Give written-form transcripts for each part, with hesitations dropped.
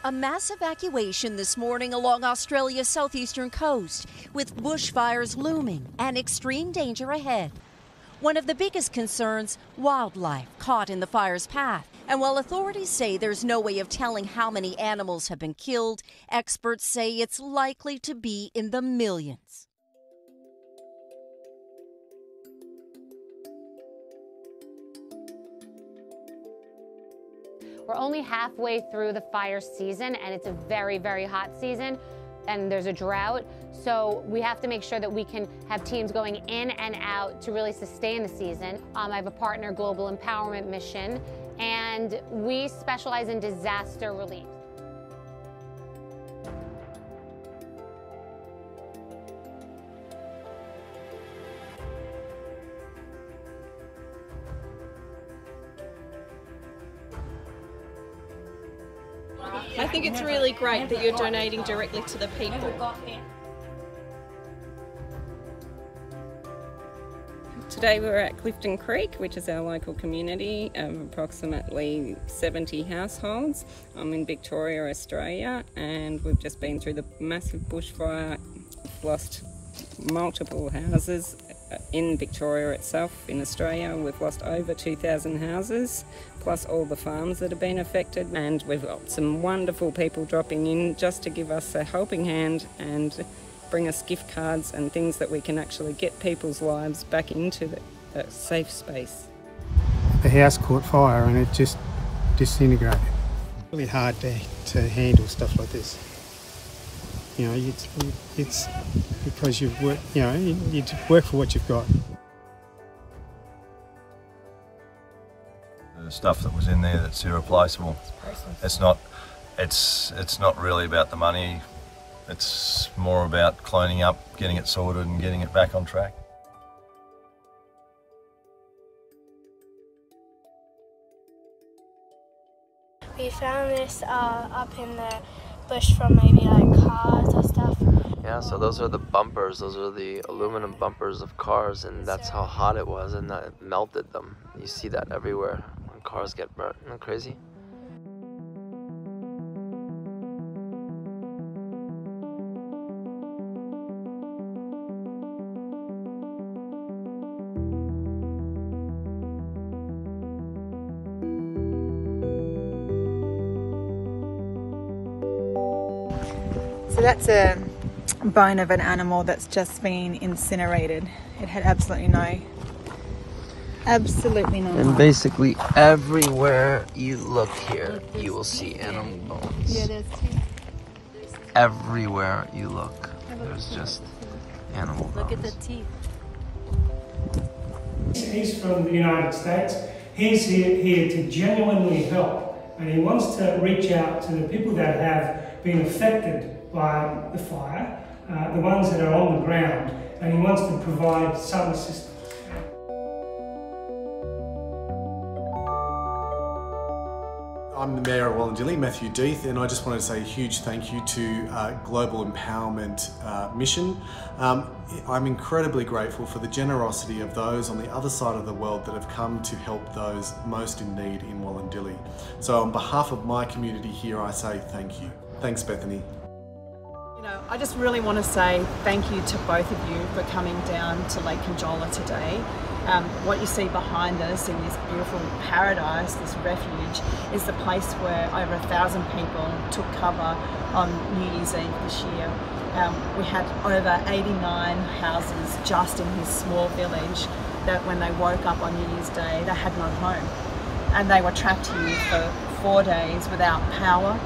A mass evacuation this morning along Australia's southeastern coast, with bushfires looming and extreme danger ahead. One of the biggest concerns, wildlife caught in the fire's path. And while authorities say there's no way of telling how many animals have been killed, experts say it's likely to be in the millions. We're only halfway through the fire season, and it's a very, very hot season, and there's a drought. So we have to make sure that we can have teams going in and out to really sustain the season. I have a partner, Global Empowerment Mission, and we specialize in disaster relief. I think it's really great that you're donating directly to the people. Today we're at Clifton Creek, which is our local community of approximately 70 households. I'm in Victoria, Australia, and we've just been through the massive bushfire. We've lost multiple houses in Victoria itself. In Australia, we've lost over 2,000 houses, plus all the farms that have been affected. And we've got some wonderful people dropping in just to give us a helping hand and bring us gift cards and things that we can actually get people's lives back into the safe space. The house caught fire and it just disintegrated. Really hard to handle stuff like this. You know, it's because you've worked, you know, you work for what you've got. The stuff that was in there that's irreplaceable. It's not really about the money. It's more about cleaning up, getting it sorted and getting it back on track. We found this up in the bush from maybe like cars or stuff. Yeah, so those are the bumpers, those are the aluminum bumpers of cars, and that's how hot it was, and that melted them. You see that everywhere when cars get burnt. Isn't that crazy? So that's a bone of an animal that's just been incinerated. It had absolutely no And life. basically everywhere you look here, you will see animal bones. Yeah, there's two. Everywhere you look, there's just animal bones. Look at the teeth. He's from the United States. He's here to genuinely help, and he wants to reach out to the people that have been affected by the fire, the ones that are on the ground, and he wants to provide some assistance. I'm the Mayor of Wallandilly, Matthew Death, and I just wanted to say a huge thank you to Global Empowerment Mission. I'm incredibly grateful for the generosity of those on the other side of the world that have come to help those most in need in Wallandilly. So on behalf of my community here, I say thank you. Thanks, Bethany. I just really want to say thank you to both of you for coming down to Lake Conjola today. What you see behind us in this beautiful paradise, this refuge, is the place where over 1,000 people took cover on New Year's Eve this year. We had over 89 houses just in this small village that when they woke up on New Year's Day, they had no home. And they were trapped here for 4 days without power,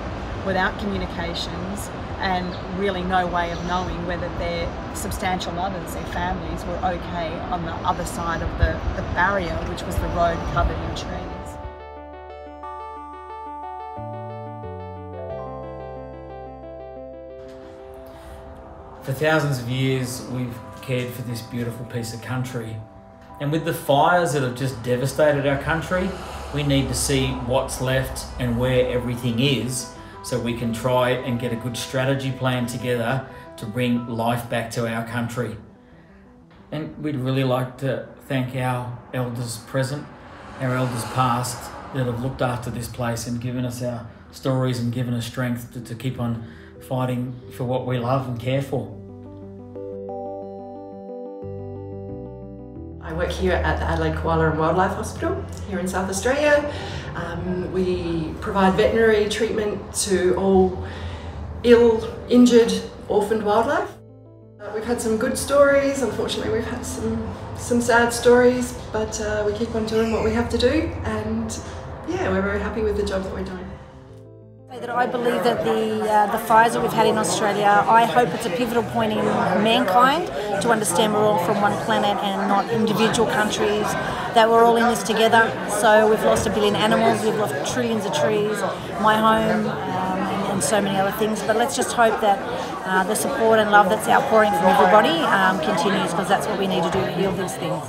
without communications, and really no way of knowing whether their substantial others, their families, were okay on the other side of the barrier, which was the road covered in trees. For thousands of years, we've cared for this beautiful piece of country. And with the fires that have just devastated our country, we need to see what's left and where everything is, so we can try and get a good strategy plan together to bring life back to our country. And we'd really like to thank our elders present, our elders past, that have looked after this place and given us our stories and given us strength to keep on fighting for what we love and care for. I work here at the Adelaide Koala and Wildlife Hospital here in South Australia. We provide veterinary treatment to all ill, injured, orphaned wildlife. We've had some good stories, unfortunately we've had some sad stories, but we keep on doing what we have to do, and yeah, we're very happy with the job that we're doing. That I believe that the fires that we've had in Australia, I hope it's a pivotal point in mankind to understand we're all from one planet and not individual countries, that we're all in this together. So we've lost 1 billion animals, we've lost trillions of trees, my home, and so many other things. But let's just hope that the support and love that's outpouring from everybody continues, because that's what we need to do to heal these things.